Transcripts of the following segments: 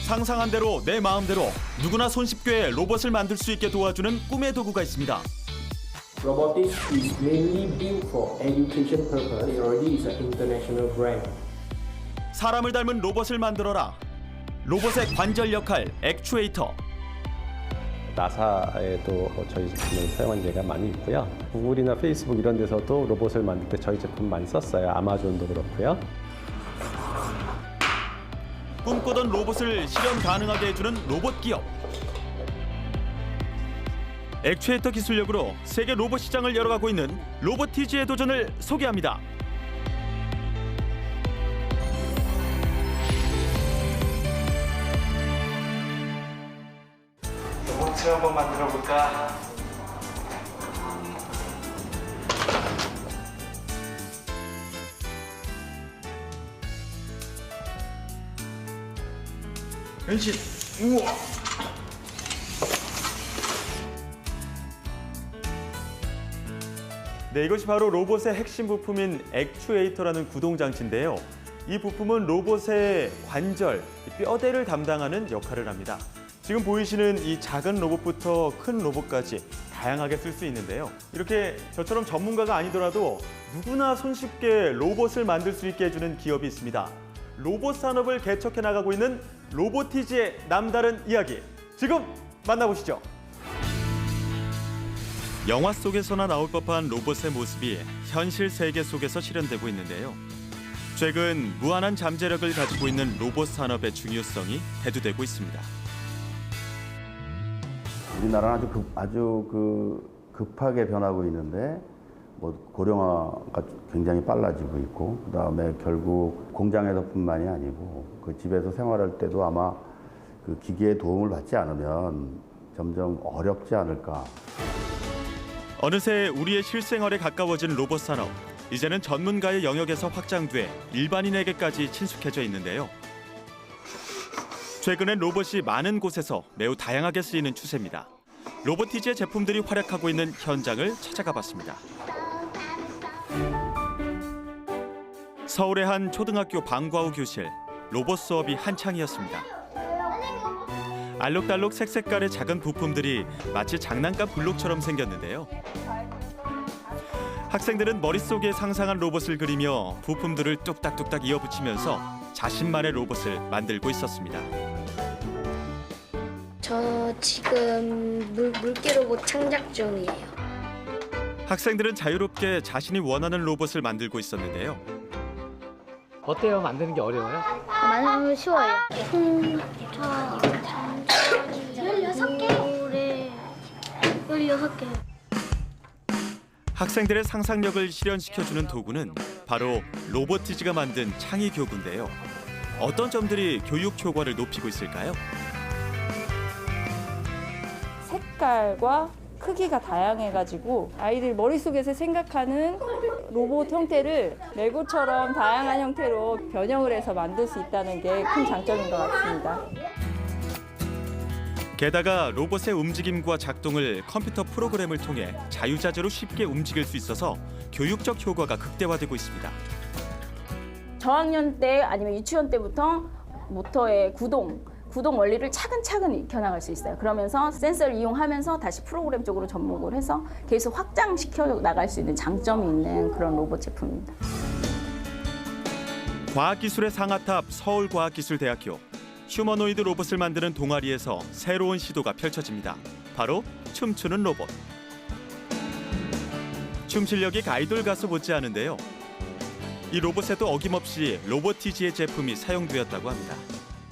상상한 대로 내 마음대로 누구나 손쉽게 로봇을 만들 수 있게 도와주는 꿈의 도구가 있습니다. Robotics is mainly built for education purpose. It already is an international brand. 사람을 닮은 로봇을 만들어라. 로봇의 관절 역할, 액추에이터. 나사에도 저희 제품을 사용한 예가 많이 있고요. 구글이나 페이스북 이런 데서도 로봇을 만들 때 저희 제품 많이 썼어요. 아마존도 그렇고요. 꿈꾸던 로봇을 실현 가능하게 해주는 로봇 기업. 액추에이터 기술력으로 세계 로봇 시장을 열어가고 있는 로보티지의 도전을 소개합니다. 로봇을 한번 만들어 볼까? 변신. 우와. 네, 이것이 바로 로봇의 핵심 부품인 액추에이터라는 구동 장치인데요. 이 부품은 로봇의 관절, 뼈대를 담당하는 역할을 합니다. 지금 보이시는 이 작은 로봇부터 큰 로봇까지 다양하게 쓸 수 있는데요. 이렇게 저처럼 전문가가 아니더라도 누구나 손쉽게 로봇을 만들 수 있게 해주는 기업이 있습니다. 로봇 산업을 개척해 나가고 있는 로보티지의 남다른 이야기, 지금 만나보시죠. 영화 속에서나 나올 법한 로봇의 모습이 현실 세계 속에서 실현되고 있는데요. 최근 무한한 잠재력을 가지고 있는 로봇 산업의 중요성이 대두되고 있습니다. 우리나라는 아주 급하게 변하고 있는데 고령화가 굉장히 빨라지고 있고, 그다음에 결국 공장에서뿐만이 아니고 그 집에서 생활할 때도 아마 그 기계의 도움을 받지 않으면 점점 어렵지 않을까. 어느새 우리의 실생활에 가까워진 로봇 산업. 이제는 전문가의 영역에서 확장돼 일반인에게까지 친숙해져 있는데요. 최근엔 로봇이 많은 곳에서 매우 다양하게 쓰이는 추세입니다. 로보티지의 제품들이 활약하고 있는 현장을 찾아가 봤습니다. 서울의 한 초등학교 방과 후 교실, 로봇 수업이 한창이었습니다. 알록달록 색색깔의 작은 부품들이 마치 장난감 블록처럼 생겼는데요. 학생들은 머릿속에 상상한 로봇을 그리며 부품들을 뚝딱뚝딱 이어붙이면서 자신만의 로봇을 만들고 있었습니다. 저 지금 물개 로봇 창작 중이에요. 학생들은 자유롭게 자신이 원하는 로봇을 만들고 있었는데요. 어때요? 만드는 게 어려워요? 많이 쉬워요. 풍차, 16개. 노래 16개. 학생들의 상상력을 실현시켜주는 도구는 바로 로보티지가 만든 창의 교구인데요. 어떤 점들이 교육 효과를 높이고 있을까요? 색깔과 크기가 다양해가지고 아이들 머릿속에서 생각하는 로봇 형태를 레고처럼 다양한 형태로 변형을 해서 만들 수 있다는 게 큰 장점인 것 같습니다. 게다가 로봇의 움직임과 작동을 컴퓨터 프로그램을 통해 자유자재로 쉽게 움직일 수 있어서 교육적 효과가 극대화되고 있습니다. 저학년 때 아니면 유치원 때부터 모터의 구동 원리를 차근차근 익혀나갈 수 있어요. 그러면서 센서를 이용하면서 다시 프로그램 쪽으로 접목을 해서 계속 확장시켜 나갈 수 있는 장점이 있는 그런 로봇 제품입니다. 과학기술의 상아탑 서울과학기술대학교. 휴머노이드 로봇을 만드는 동아리에서 새로운 시도가 펼쳐집니다. 바로 춤추는 로봇. 춤 실력이 아이돌 가수 못지않은데요. 이 로봇에도 어김없이 로보티지의 제품이 사용되었다고 합니다.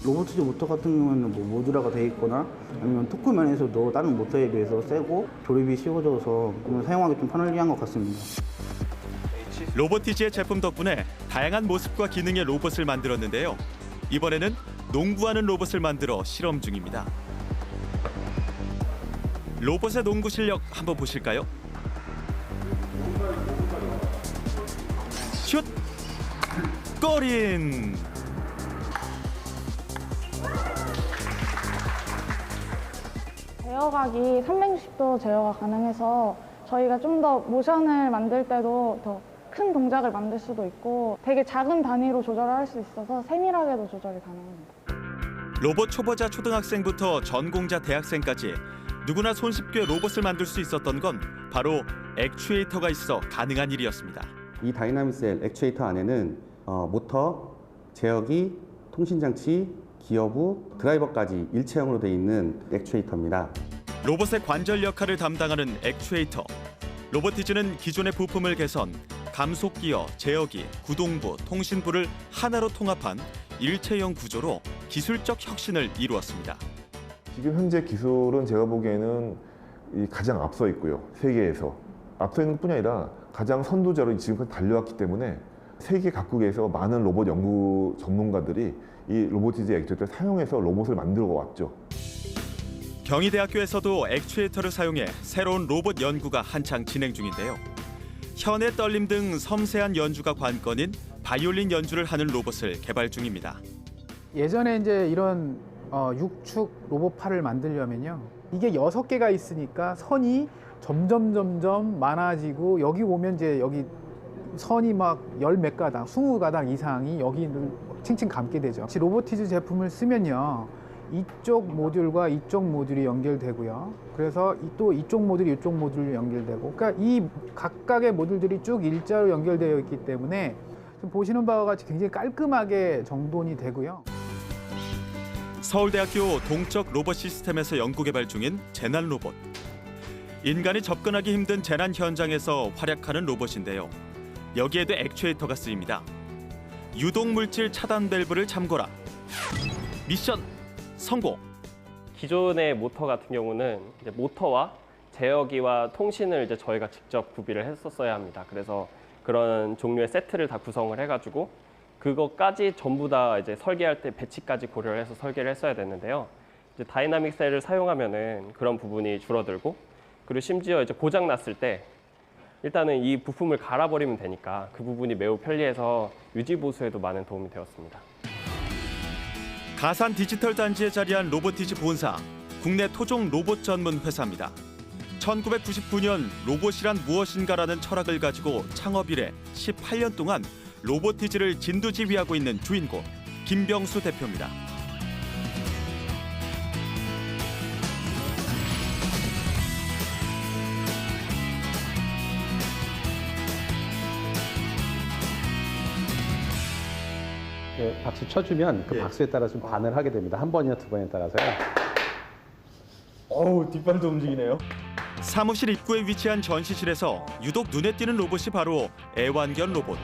로보티지 모터 같은 경우는 모듈화가 돼 있거나 아니면 토크면에서도 다른 모터에 비해서 세고 조립이 쉬워져서 사용하기 좀 편리한 것 같습니다. 로보티지의 제품 덕분에 다양한 모습과 기능의 로봇을 만들었는데요. 이번에는 농구하는 로봇을 만들어 실험 중입니다. 로봇의 농구 실력 한번 보실까요? 슛! 골인! 제어각이 360도 제어가 가능해서 저희가 좀 더 모션을 만들 때도 더 큰 동작을 만들 수도 있고 되게 작은 단위로 조절을 할 수 있어서 세밀하게도 조절이 가능합니다. 로봇 초보자 초등학생부터 전공자 대학생까지 누구나 손쉽게 로봇을 만들 수 있었던 건 바로 액추에이터가 있어 가능한 일이었습니다. 이 다이나믹셀 액추에이터 안에는 모터, 제어기, 통신장치, 기어부, 드라이버까지 일체형으로 되어 있는 액추에이터입니다. 로봇의 관절 역할을 담당하는 액추에이터. 로보티즈는 기존의 부품을 개선, 감속기어, 제어기, 구동부, 통신부를 하나로 통합한 일체형 구조로 기술적 혁신을 이루었습니다. 지금 현재 기술은 제가 보기에는 가장 앞서 있고요. 세계에서. 앞서 있는 것뿐이 아니라 가장 선두자로 지금까지 달려왔기 때문에 세계 각국에서 많은 로봇 연구 전문가들이 이 로보티즈 액추에이터를 사용해서 로봇을 만들어 왔죠. 경희대학교에서도 액추에이터를 사용해 새로운 로봇 연구가 한창 진행 중인데요. 현의 떨림 등 섬세한 연주가 관건인 바이올린 연주를 하는 로봇을 개발 중입니다. 예전에 이제 이런 육축 로봇팔을 만들려면요. 이게 6개가 있으니까 선이 점점 많아지고 여기 오면 이제 여기 선이 막 10몇 가닥, 20가닥 이상이 여기를 칭칭 감게 되죠. 로보티즈 제품을 쓰면요. 이쪽 모듈과 이쪽 모듈이 연결되고요. 그래서 또 이쪽 모듈이 이쪽 모듈로 연결되고, 그러니까 이 각각의 모듈들이 쭉 일자로 연결되어 있기 때문에 지금 보시는 바와 같이 굉장히 깔끔하게 정돈이 되고요. 서울대학교 동적 로봇 시스템에서 연구 개발 중인 재난 로봇. 인간이 접근하기 힘든 재난 현장에서 활약하는 로봇인데요. 여기에도 액추에이터가 쓰입니다. 유독 물질 차단 밸브를 잠궈라. 미션 성공. 기존의 모터 같은 경우는 이제 모터와 제어기와 통신을 이제 저희가 직접 구비를 했었어야 합니다. 그래서 그런 종류의 세트를 다 구성을 해가지고 그것까지 전부 다 이제 설계할 때 배치까지 고려를 해서 설계를 했어야 됐는데요. 이제 다이나믹 셀을 사용하면은 그런 부분이 줄어들고, 그리고 심지어 이제 고장 났을 때 일단은 이 부품을 갈아버리면 되니까 그 부분이 매우 편리해서 유지 보수에도 많은 도움이 되었습니다. 가산 디지털 단지에 자리한 로보티즈 본사, 국내 토종 로봇 전문 회사입니다. 1999년 로봇이란 무엇인가라는 철학을 가지고 창업 이래 18년 동안 로보티즈를 진두지휘하고 있는 주인공 김병수 대표입니다. 박수 쳐주면 그 박수에 따라 좀 반을 하게 됩니다. 한 번이나 두 번에 따라서요. 어우, 뒷발도 움직이네요. 사무실 입구에 위치한 전시실에서 유독 눈에 띄는 로봇이 바로 애완견 로봇.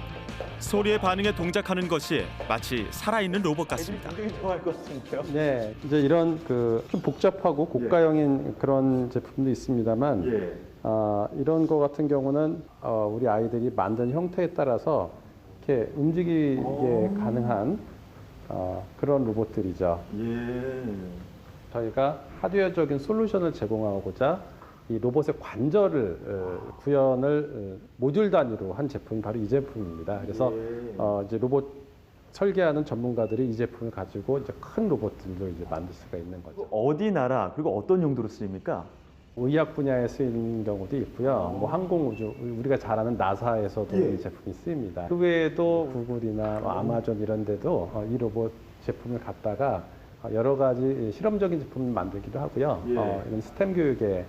소리에 반응해 동작하는 것이 마치 살아있는 로봇 같습니다. 굉장히 좋아할 것 같은데요. 네, 이제 이런 좀 복잡하고 고가형인 그런 제품도 있습니다만, 이런 거 같은 경우는 우리 아이들이 만든 형태에 따라서 이렇게 움직이게 가능한 그런 로봇들이죠. 저희가 하드웨어적인 솔루션을 제공하고자 이 로봇의 관절을 구현을 모듈 단위로 한 제품이 바로 이 제품입니다. 그래서 이제 로봇 설계하는 전문가들이 이 제품을 가지고 이제 큰 로봇들도 이제 만들 수가 있는 거죠. 어디 나라 그리고 어떤 용도로 쓰입니까? 의학 분야에 쓰이는 경우도 있고요. 뭐 항공우주, 우리가 잘 아는 나사에서도 이 제품이 쓰입니다. 그 외에도 구글이나 아마존 이런 데도 이 로봇 제품을 갖다가 여러 가지 실험적인 제품을 만들기도 하고요. 이런 스템 교육에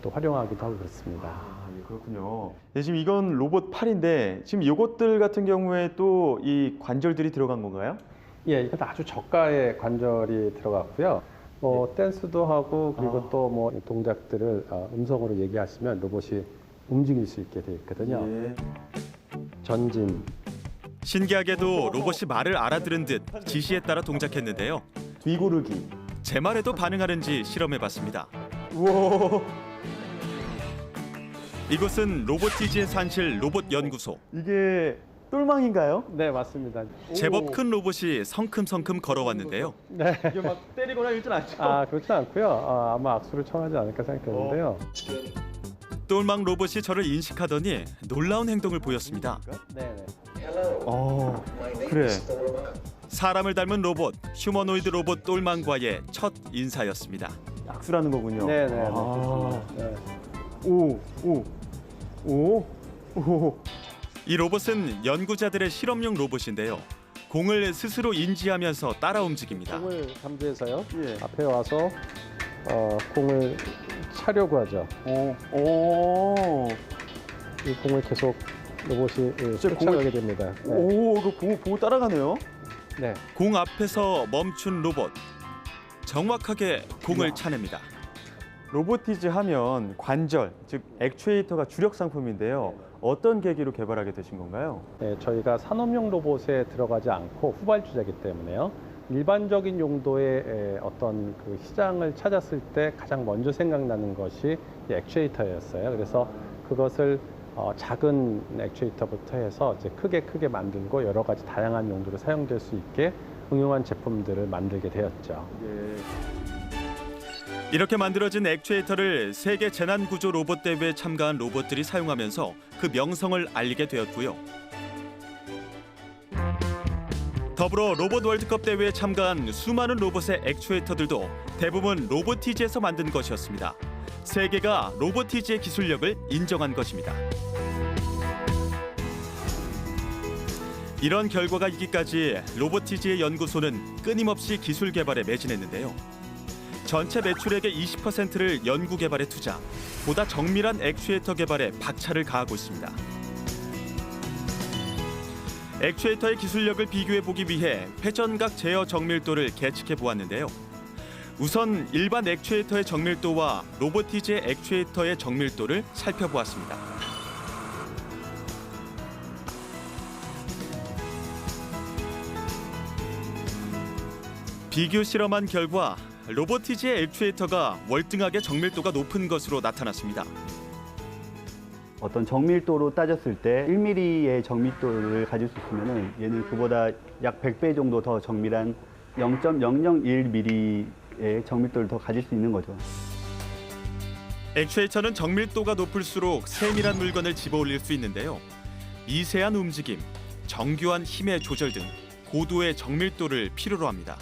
또 활용하기도 하고 그렇습니다. 그렇군요. 네, 지금 이건 로봇 팔인데 지금 이것들 같은 경우에 또 이 관절들이 들어간 건가요? 예, 이건 아주 저가의 관절이 들어갔고요. 댄스도 하고 그리고 또 뭐 동작들을 음성으로 얘기하시면 로봇이 움직일 수 있게 돼 있거든요. 전진. 신기하게도 로봇이 말을 알아들은 듯 지시에 따라 동작했는데요. 뒤고르기. 제 말에도 반응하는지 실험해봤습니다. 우와. 이곳은 로보티즈의 산실 로봇 연구소. 이게 똘망인가요? 네, 맞습니다. 제법 큰 로봇이 성큼성큼 걸어왔는데요. 네. 이게 막 때리거나 이러진 않죠? 그렇지 않고요. 아마 악수를 청하지 않을까 생각했는데요. 똘망 로봇이 저를 인식하더니 놀라운 행동을 보였습니다. 네. 그래. 사람을 닮은 로봇, 휴머노이드 로봇 똘망과의 첫 인사였습니다. 악수라는 거군요. 네. 이 로봇은 연구자들의 실험용 로봇인데요. 공을 스스로 인지하면서 따라 움직입니다. 공을 감지해서요. 예. 앞에 와서 공을 차려고 하죠. 오. 이 공을 계속 로봇이 쫓아가게 됩니다. 네. 오, 이거 보고 따라가네요. 네. 공 앞에서 멈춘 로봇. 정확하게 공을 차냅니다. 로보티즈 하면 관절, 즉 액추에이터가 주력 상품인데요. 어떤 계기로 개발하게 되신 건가요? 네, 저희가 산업용 로봇에 들어가지 않고 후발주자이기 때문에요. 일반적인 용도의 어떤 그 시장을 찾았을 때 가장 먼저 생각나는 것이 이 액추에이터였어요. 그래서 그것을 작은 액추에이터부터 해서 이제 크게 만들고 여러 가지 다양한 용도로 사용될 수 있게 응용한 제품들을 만들게 되었죠. 이렇게 만들어진 액추에이터를 세계 재난구조 로봇 대회에 참가한 로봇들이 사용하면서 그 명성을 알리게 되었고요. 더불어 로봇 월드컵 대회에 참가한 수많은 로봇의 액추에이터들도 대부분 로보티즈에서 만든 것이었습니다. 세계가 로보티즈의 기술력을 인정한 것입니다. 이런 결과가 있기까지 로보티즈의 연구소는 끊임없이 기술 개발에 매진했는데요. 전체 매출액의 20%를 연구 개발에 투자, 보다 정밀한 액추에이터 개발에 박차를 가하고 있습니다. 액추에이터의 기술력을 비교해 보기 위해 회전각 제어 정밀도를 계측해 보았는데요. 우선 일반 액추에이터의 정밀도와 로보티즈의 액추에이터의 정밀도를 살펴보았습니다. 비교 실험한 결과 로보티즈의 액추에이터가 월등하게 정밀도가 높은 것으로 나타났습니다. 어떤 정밀도로 따졌을 때 1mm의 정밀도를 가질 수 있으면 얘는 그보다 약 100배 정도 더 정밀한 0.001mm의 정밀도를 더 가질 수 있는 거죠. 액추에이터는 정밀도가 높을수록 세밀한 물건을 집어올릴 수 있는데요. 미세한 움직임, 정교한 힘의 조절 등 고도의 정밀도를 필요로 합니다.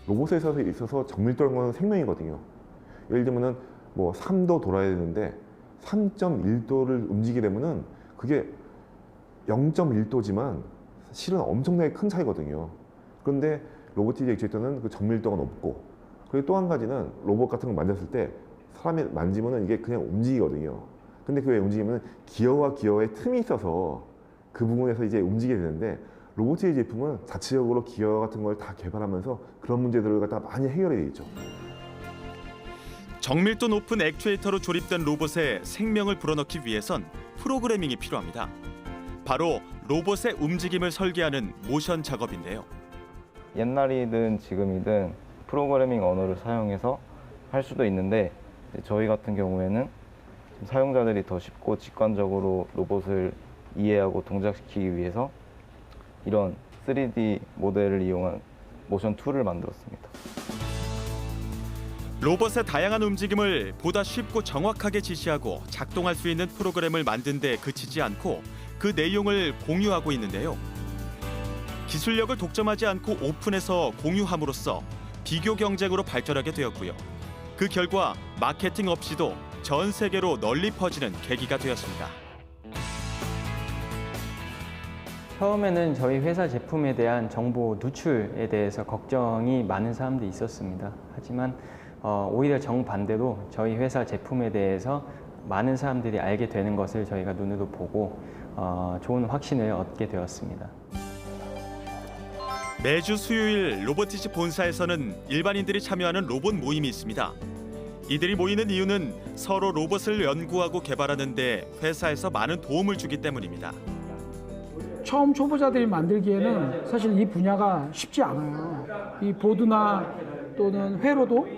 로봇에 있어서 정밀도라는 건 생명이거든요. 예를 들면은 뭐 3도 돌아야 되는데 3.1도를 움직이게 되면은 그게 0.1도지만 실은 엄청나게 큰 차이거든요. 그런데 로보티즈 액추에이터는 그 정밀도가 높고, 그리고 또 한 가지는 로봇 같은 거 만졌을 때 사람이 만지면은 이게 그냥 움직이거든요. 근데 그게 움직이면 기어와 기어의 틈이 있어서 그 부분에서 이제 움직이게 되는데, 로보티즈 제품은 자체적으로 기어 같은 걸 다 개발하면서 그런 문제들을 갖다 많이 해결해 되어 있죠. 정밀도 높은 액추에이터로 조립된 로봇에 생명을 불어넣기 위해선 프로그래밍이 필요합니다. 바로 로봇의 움직임을 설계하는 모션 작업인데요. 옛날이든 지금이든 프로그래밍 언어를 사용해서 할 수도 있는데, 저희 같은 경우에는 사용자들이 더 쉽고 직관적으로 로봇을 이해하고 동작시키기 위해서 이런 3D 모델을 이용한 모션 툴을 만들었습니다. 로봇의 다양한 움직임을 보다 쉽고 정확하게 지시하고 작동할 수 있는 프로그램을 만든 데 그치지 않고 그 내용을 공유하고 있는데요. 기술력을 독점하지 않고 오픈해서 공유함으로써 비교 경쟁으로 발전하게 되었고요. 그 결과 마케팅 없이도 전 세계로 널리 퍼지는 계기가 되었습니다. 처음에는 저희 회사 제품에 대한 정보 누출에 대해서 걱정이 많은 사람들이 있었습니다. 하지만 오히려 정반대로 저희 회사 제품에 대해서 많은 사람들이 알게 되는 것을 저희가 눈으로 보고 좋은 확신을 얻게 되었습니다. 매주 수요일 로보티즈 본사에서는 일반인들이 참여하는 로봇 모임이 있습니다. 이들이 모이는 이유는 서로 로봇을 연구하고 개발하는 데 회사에서 많은 도움을 주기 때문입니다. 처음 초보자들이 만들기에는 사실 이 분야가 쉽지 않아요. 이 보드나 또는 회로도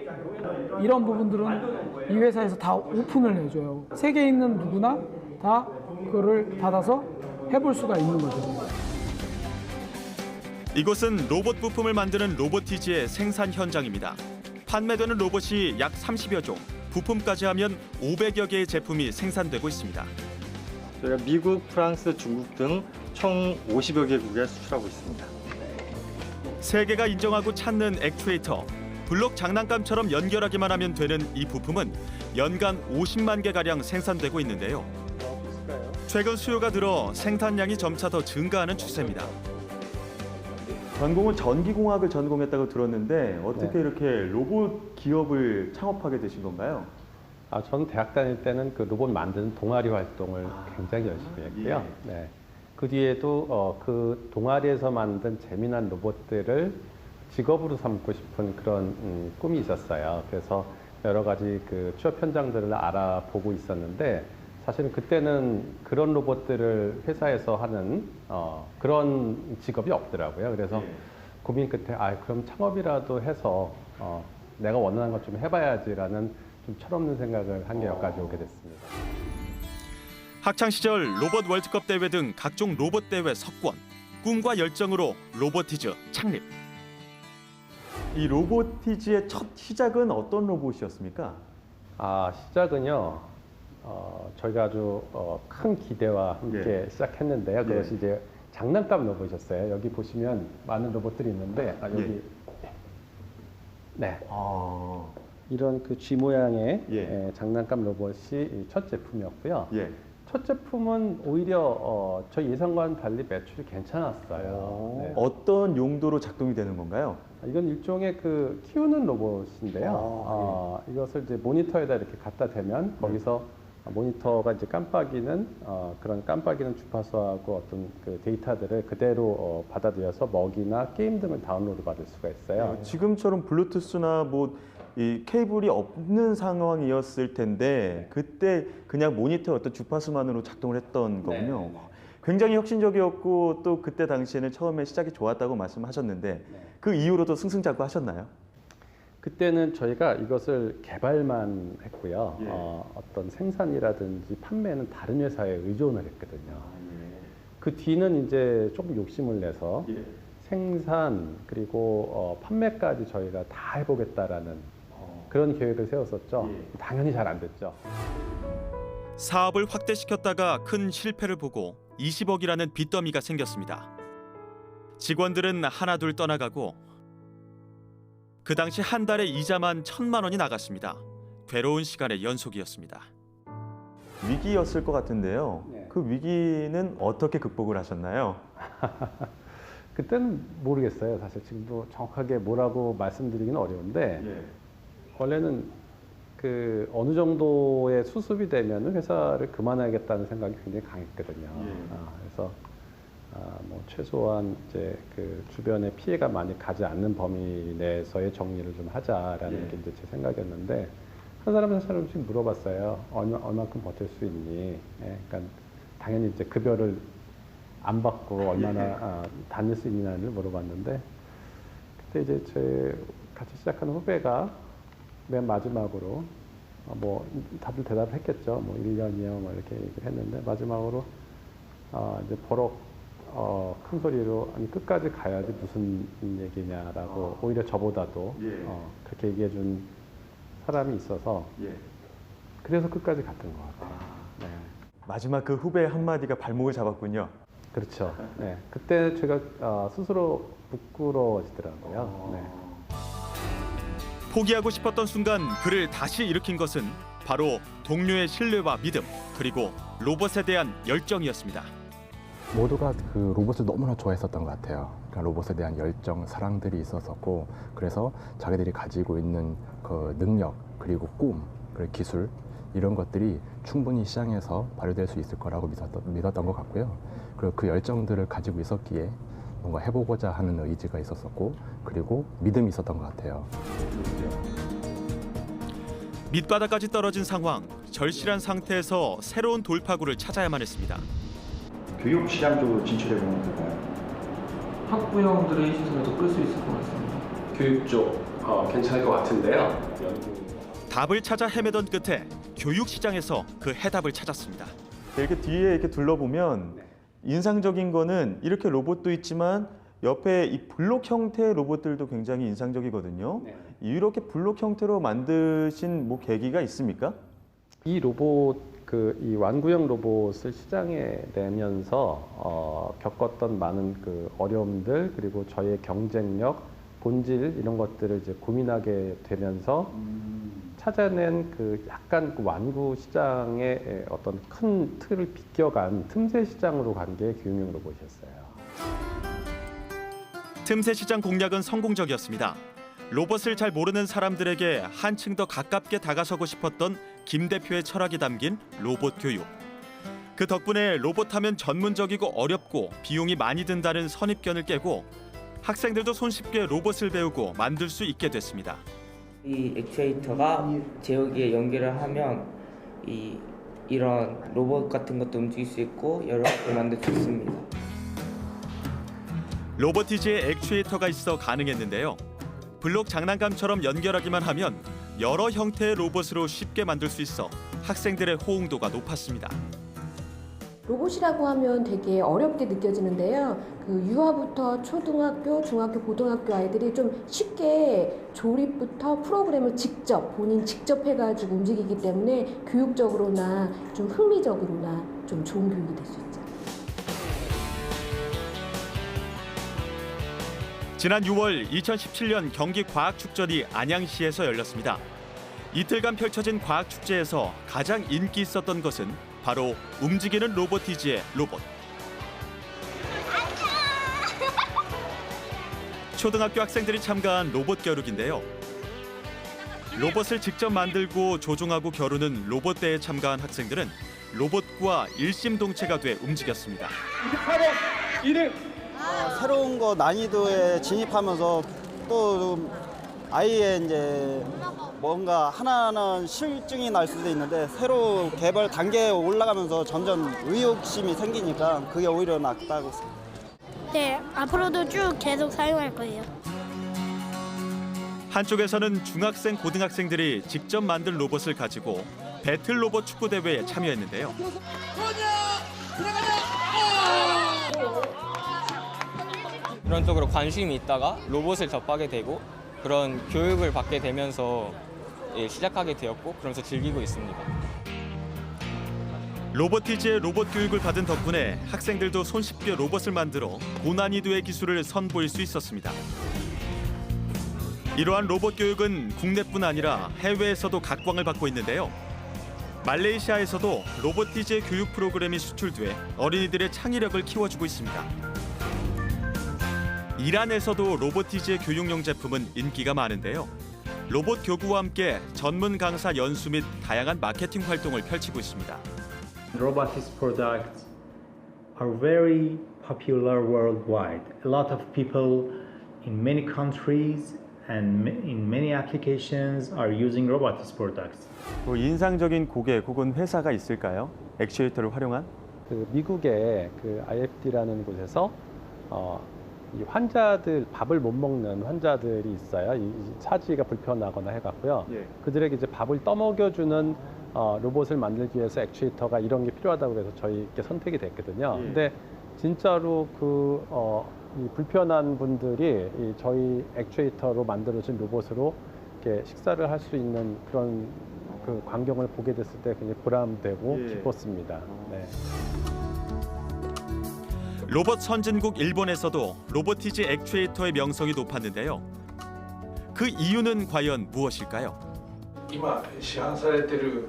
이런 부분들은 이 회사에서 다 오픈을 해줘요. 세계에 있는 누구나 다 그거를 받아서 해볼 수가 있는 거죠. 이곳은 로봇 부품을 만드는 로보티즈의 생산 현장입니다. 판매되는 로봇이 약 30여 종, 부품까지 하면 500여 개의 제품이 생산되고 있습니다. 저희가 미국, 프랑스, 중국 등 총 50여 개국에 수출하고 있습니다. 세계가 인정하고 찾는 액추에이터, 블록 장난감처럼 연결하기만 하면 되는 이 부품은 연간 50만 개가량 생산되고 있는데요. 최근 수요가 들어 생산량이 점차 더 증가하는 추세입니다. 전공은 전기공학을 전공했다고 들었는데 어떻게 네. 이렇게 로봇 기업을 창업하게 되신 건가요? 저는 대학 다닐 때는 그 로봇 만드는 동아리 활동을 굉장히 열심히 했고요. 네. 그 뒤에도 그 동아리에서 만든 재미난 로봇들을 직업으로 삼고 싶은 그런 꿈이 있었어요. 그래서 여러 가지 그 취업 현장들을 알아보고 있었는데 사실은 그때는 그런 로봇들을 회사에서 하는 그런 직업이 없더라고요. 그래서 고민 끝에 그럼 창업이라도 해서 내가 원하는 것 좀 해봐야지라는 좀 철없는 생각을 한 게 여기까지 오게 됐습니다. 학창 시절 로봇 월드컵 대회 등 각종 로봇 대회 석권, 꿈과 열정으로 로보티즈 창립. 이 로보티즈의 첫 시작은 어떤 로봇이었습니까? 시작은요. 저희가 아주 큰 기대와 함께 시작했는데요. 그것이 이제 장난감 로봇이었어요. 여기 보시면 많은 로봇들이 있는데 여기 네. 이런 그 G 모양의 장난감 로봇이 첫 제품이었고요. 첫 제품은 오히려 저희 예상과는 달리 매출이 괜찮았어요. 네. 어떤 용도로 작동이 되는 건가요? 이건 일종의 그 키우는 로봇인데요. 이것을 이제 모니터에다 이렇게 갖다 대면 거기서 모니터가 이제 깜빡이는 그런 깜빡이는 주파수하고 어떤 그 데이터들을 그대로 받아들여서 먹이나 게임 등을 다운로드 받을 수가 있어요. 지금처럼 블루투스나 뭐 이 케이블이 없는 상황이었을 텐데 그때 그냥 모니터 어떤 주파수만으로 작동을 했던 거군요. 굉장히 혁신적이었고 또 그때 당시에는 처음에 시작이 좋았다고 말씀하셨는데 그 이후로도 승승장구하셨나요? 그때는 저희가 이것을 개발만 했고요. 어떤 생산이라든지 판매는 다른 회사에 의존을 했거든요. 그 뒤는 이제 조금 욕심을 내서 생산 그리고 판매까지 저희가 다 해보겠다라는 그런 계획을 세웠었죠. 당연히 잘 안 됐죠. 사업을 확대시켰다가 큰 실패를 보고 20억이라는 빚더미가 생겼습니다. 직원들은 하나둘 떠나가고 그 당시 한 달에 이자만 1,000만 원이 나갔습니다. 괴로운 시간의 연속이었습니다. 위기였을 것 같은데요. 그 위기는 어떻게 극복을 하셨나요? 그때는 모르겠어요. 사실 지금도 정확하게 뭐라고 말씀드리기는 어려운데 원래는 그 어느 정도의 수습이 되면 회사를 그만하겠다는 생각이 굉장히 강했거든요. 그래서 뭐 최소한 이제 그 주변에 피해가 많이 가지 않는 범위 내에서의 정리를 좀 하자라는 게 이제 제 생각이었는데 한 사람씩 물어봤어요. 얼마큼 버틸 수 있니? 그러니까 당연히 이제 급여를 안 받고 얼마나 다닐 수 있느냐를 물어봤는데 그때 이제 제 같이 시작하는 후배가 맨 마지막으로 뭐 다들 대답을 했겠죠. 뭐 1년이요, 뭐 이렇게 얘기를 했는데 마지막으로 이제 버럭 큰 소리로 아니 끝까지 가야지 무슨 얘기냐라고 오히려 저보다도 그렇게 얘기해 준 사람이 있어서 그래서 끝까지 갔던 것 같아요. 네. 마지막 그 후배의 한마디가 발목을 잡았군요. 그렇죠. 네. 그때 제가 스스로 부끄러워지더라고요. 네. 포기하고 싶었던 순간 그를 다시 일으킨 것은 바로 동료의 신뢰와 믿음 그리고 로봇에 대한 열정이었습니다. 모두가 그 로봇을 너무나 좋아했었던 것 같아요. 그러니까 로봇에 대한 열정, 사랑들이 있었었고 그래서 자기들이 가지고 있는 그 능력 그리고 꿈, 그리고 기술 이런 것들이 충분히 시장에서 발휘될 수 있을 거라고 믿었던 것 같고요. 그리고 그 열정들을 가지고 있었기에 뭔가 해보고자 하는 의지가 있었었고 그리고 믿음이 있었던 것 같아요. 밑바닥까지 떨어진 상황, 절실한 상태에서 새로운 돌파구를 찾아야만 했습니다. 교육 시장 쪽으로 진출해 보면 어떨까요? 학부형들의 시선을 끌 수 있을 것 같습니다. 교육 쪽 괜찮을 것 같은데요. 답을 찾아 헤매던 끝에 교육 시장에서 그 해답을 찾았습니다. 이렇게 뒤에 이렇게 둘러보면 인상적인 거는 이렇게 로봇도 있지만 옆에 이 블록 형태의 로봇들도 굉장히 인상적이거든요. 이렇게 블록 형태로 만드신 뭐 계기가 있습니까? 이 로봇 이 완구형 로봇을 시장에 내면서 겪었던 많은 그 어려움들 그리고 저희의 경쟁력, 본질 이런 것들을 이제 고민하게 되면서 찾아낸 그 약간 그 완구 시장의 어떤 큰 틀을 비껴간 틈새 시장으로 간 게 교육용 로봇이었어요. 틈새 시장 공략은 성공적이었습니다. 로봇을 잘 모르는 사람들에게 한층 더 가깝게 다가서고 싶었던 김 대표의 철학이 담긴 로봇 교육. 그 덕분에 로봇하면 전문적이고 어렵고 비용이 많이 든다는 선입견을 깨고 학생들도 손쉽게 로봇을 배우고 만들 수 있게 됐습니다. 이 액추에이터가 제어기에 연결을 하면 이런 로봇 같은 것도 움직일 수 있고 여러 가지 만들 수 있습니다. 로보티지에 액추에이터가 있어 가능했는데요. 블록 장난감처럼 연결하기만 하면 여러 형태의 로봇으로 쉽게 만들 수 있어 학생들의 호응도가 높았습니다. 로봇이라고 하면 되게 어렵게 느껴지는데요. 그 유아부터 초등학교, 중학교, 고등학교 아이들이 좀 쉽게 조립부터 프로그램을 본인 직접 해가지고 움직이기 때문에 교육적으로나 좀 흥미적으로나 좀 좋은 교육이 될 수 있죠. 지난 6월 2017년 경기 과학축전이 안양시에서 열렸습니다. 이틀간 펼쳐진 과학축제에서 가장 인기 있었던 것은 바로 움직이는 로보티지의 로봇. 초등학교 학생들이 참가한 로봇 겨루기인데요. 로봇을 직접 만들고 조종하고 겨루는 로봇대회에 참가한 학생들은 로봇과 일심동체가 돼 움직였습니다. 1등! 새로운 거 난이도에 진입하면서 또 아이의 이제 뭔가 하나하나 실증이 날 수도 있는데 새로 개발 단계에 올라가면서 점점 의욕심이 생기니까 그게 오히려 낫다고 생각합니다. 네, 앞으로도 쭉 계속 사용할 거예요. 한쪽에서는 중학생, 고등학생들이 직접 만든 로봇을 가지고 배틀 로봇 축구 대회에 참여했는데요. 그런 쪽으로 관심이 있다가 로봇을 접하게 되고 그런 교육을 받게 되면서 시작하게 되었고 그러면서 즐기고 있습니다. 로보티지의 로봇 교육을 받은 덕분에 학생들도 손쉽게 로봇을 만들어 고난이도의 기술을 선보일 수 있었습니다. 이러한 로봇 교육은 국내뿐 아니라 해외에서도 각광을 받고 있는데요. 말레이시아에서도 로보티지의 교육 프로그램이 수출돼 어린이들의 창의력을 키워주고 있습니다. 이란에서도 로보티지의 교육용 제품은 인기가 많은데요. 로봇 교구와 함께 전문 강사 연수 및 다양한 마케팅 활동을 펼치고 있습니다. Robotics products are very popular worldwide. A lot of people in many countries and in many applications are using robotics products. 뭐 인상적인 고객 혹은 회사가 있을까요? 액추에이터를 활용한? 그 미국의 그 IFD라는 곳에서 이 환자들 밥을 못 먹는 환자들이 있어요. 이 사지가 불편하거나 해갖고요. 예. 그들에게 이제 밥을 떠먹여주는 로봇을 만들기 위해서 액추에이터가 이런 게 필요하다고 해서 저희께 선택이 됐거든요. 예. 근데 진짜로 이 불편한 분들이 저희 액추에이터로 만들어진 로봇으로 이렇게 식사를 할 수 있는 그런 그 광경을 보게 됐을 때 굉장히 보람되고 예. 기뻤습니다. 네. 로봇 선진국 일본에서도 로보티지 액추에이터의 명성이 높았는데요. 그 이유는 과연 무엇일까요? 今市販されている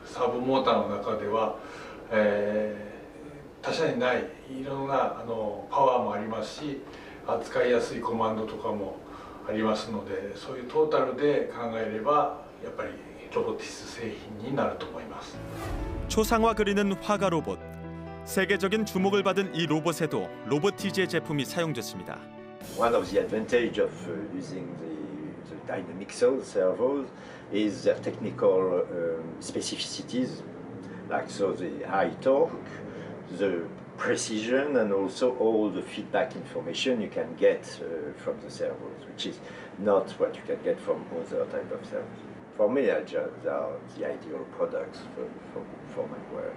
サーボモーターの中では、他社にないいろんなパワーもありますし、扱いやすいコマンドとかもありますので、そういうトータルで考えればやっぱりロボティス製品になると思います。 초상화 그리는 화가 로봇. 세계적인 주목을 받은 이 로봇에도 로보티지의 제품이 사용됐습니다. One of the advantages of using the dynamic servos is their technical specificities, like the high torque, the precision, and also all the feedback information you can get from the servos, which is not what you can get from other type of servos. For me, they are the ideal products for my work.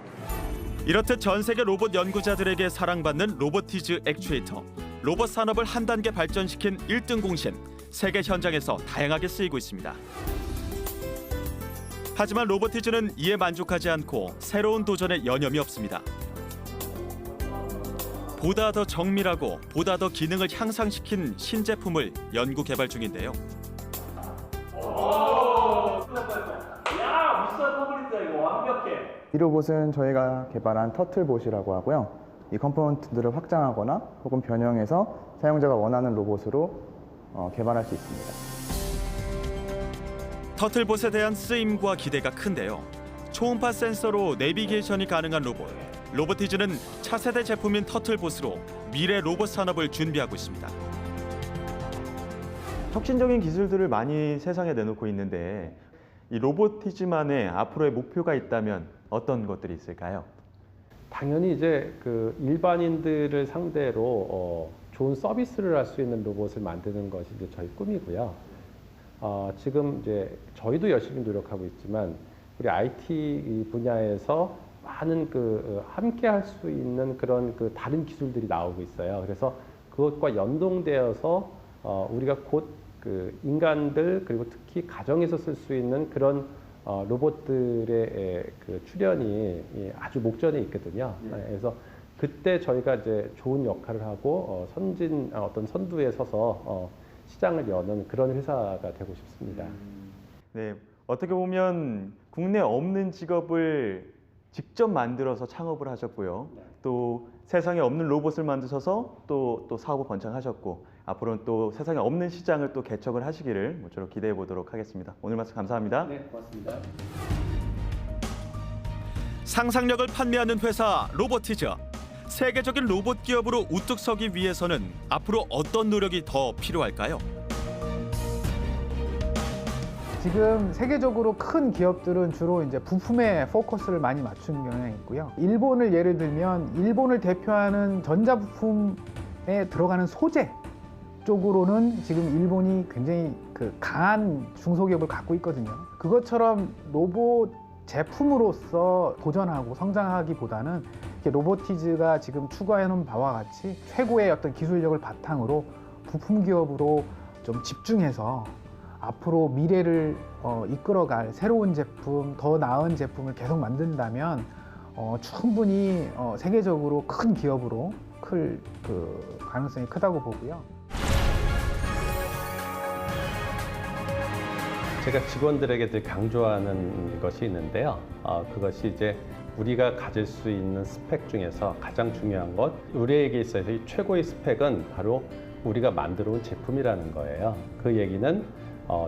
이렇듯 전 세계 로봇 연구자들에게 사랑받는 로보티즈 액추에이터. 로봇 산업을 한 단계 발전시킨 1등 공신. 세계 현장에서 다양하게 쓰이고 있습니다. 하지만 로보티즈는 이에 만족하지 않고 새로운 도전에 여념이 없습니다. 보다 더 정밀하고 보다 더 기능을 향상시킨 신제품을 연구 개발 중인데요. 이 로봇은 저희가 개발한 터틀봇이라고 하고요. 이 컴포넌트들을 확장하거나 혹은 변형해서 사용자가 원하는 로봇으로 개발할 수 있습니다. 터틀봇에 대한 쓰임과 기대가 큰데요. 초음파 센서로 내비게이션이 가능한 로봇. 로보티즈는 차세대 제품인 터틀봇으로 미래 로봇 산업을 준비하고 있습니다. 혁신적인 기술들을 많이 세상에 내놓고 있는데 이 로보티즈만의 앞으로의 목표가 있다면 어떤 것들이 있을까요? 당연히 이제 그 일반인들을 상대로 좋은 서비스를 할 수 있는 로봇을 만드는 것이 이제 저희 꿈이고요. 지금 이제 저희도 열심히 노력하고 있지만 우리 IT 분야에서 많은 함께 할 수 있는 그런 다른 기술들이 나오고 있어요. 그래서 그것과 연동되어서 우리가 곧 인간들 그리고 특히 가정에서 쓸 수 있는 그런 로봇들의 출현이 아주 목전에 있거든요. 그래서 그때 저희가 이제 좋은 역할을 하고 어떤 선두에 서서 시장을 여는 그런 회사가 되고 싶습니다. 네, 어떻게 보면 국내 없는 직업을 직접 만들어서 창업을 하셨고요. 또 세상에 없는 로봇을 만드셔서 또 사업을 번창하셨고 앞으로는 또 세상에 없는 시장을 또 개척을 하시기를 모쪼록 기대해 보도록 하겠습니다. 오늘 말씀 감사합니다. 네, 고맙습니다. 상상력을 판매하는 회사 로보티즈. 세계적인 로봇 기업으로 우뚝 서기 위해서는 앞으로 어떤 노력이 더 필요할까요? 지금 세계적으로 큰 기업들은 주로 이제 부품에 포커스를 많이 맞추는 경향이 있고요. 일본을 예를 들면 일본을 대표하는 전자부품에 들어가는 소재 쪽으로는 지금 일본이 굉장히 강한 중소기업을 갖고 있거든요. 그것처럼 로봇 제품으로서 도전하고 성장하기보다는 로보티즈가 지금 추구해놓은 바와 같이 최고의 어떤 기술력을 바탕으로 부품 기업으로 좀 집중해서 앞으로 미래를 이끌어갈 새로운 제품, 더 나은 제품을 계속 만든다면 충분히 세계적으로 큰 기업으로 클 가능성이 크다고 보고요. 제가 직원들에게 늘 강조하는 것이 있는데요. 그것이 이제 우리가 가질 수 있는 스펙 중에서 가장 중요한 것, 우리에게 있어서 이 최고의 스펙은 바로 우리가 만들어 온 제품이라는 거예요. 그 얘기는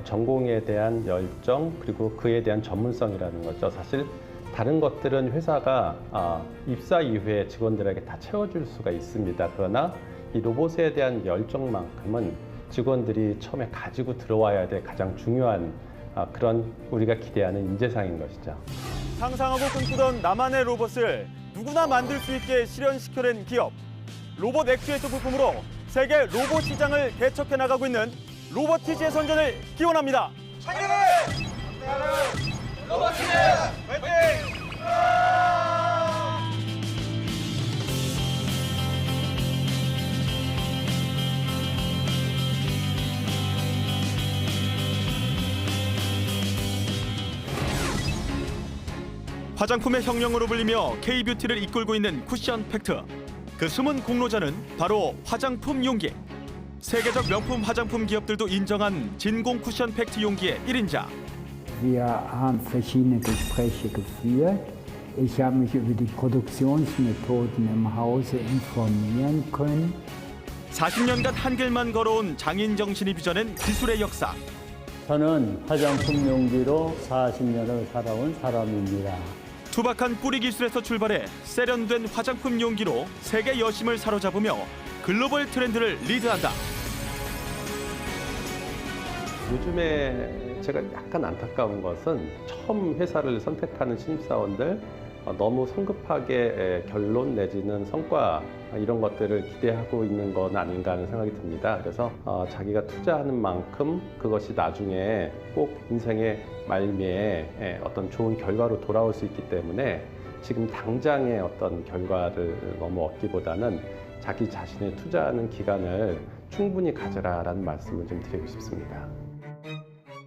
전공에 대한 열정 그리고 그에 대한 전문성이라는 거죠. 사실 다른 것들은 회사가 입사 이후에 직원들에게 다 채워줄 수가 있습니다. 그러나 이 로봇에 대한 열정만큼은 직원들이 처음에 가지고 들어와야 될 가장 중요한 그런 우리가 기대하는 인재상인 것이죠. 상상하고 꿈꾸던 나만의 로봇을 누구나 만들 수 있게 실현시켜낸 기업. 로봇 액추에이터 부품으로 세계 로봇 시장을 개척해 나가고 있는 로보티즈의 선전을 기원합니다. 로보티즈 화이팅! 화장품의 혁명으로 불리며 K-뷰티를 이끌고 있는 쿠션 팩트. 그 숨은 공로자는 바로 화장품 용기. 세계적 명품 화장품 기업들도 인정한 진공 쿠션 팩트 용기의 1인자. Wir haben verschiedene Gespräche geführt. Ich habe mich über die Produktionsmethoden im Hause informieren können. 40년간 한 길만 걸어온 장인 정신이 빚어낸 기술의 역사. 저는 화장품 용기로 40년을 살아온 사람입니다. 투박한 뿌리 기술에서 출발해 세련된 화장품 용기로 세계 여심을 사로잡으며 글로벌 트렌드를 리드한다. 요즘에 제가 약간 안타까운 것은 처음 회사를 선택하는 신입사원들 너무 성급하게 결론 내지는 성과 이런 것들을 기대하고 있는 건 아닌가 하는 생각이 듭니다. 그래서 자기가 투자하는 만큼 그것이 나중에 꼭 인생의 말미에 어떤 좋은 결과로 돌아올 수 있기 때문에 지금 당장의 어떤 결과를 너무 얻기보다는 자기 자신의 투자하는 기간을 충분히 가져라라는 말씀을 좀 드리고 싶습니다.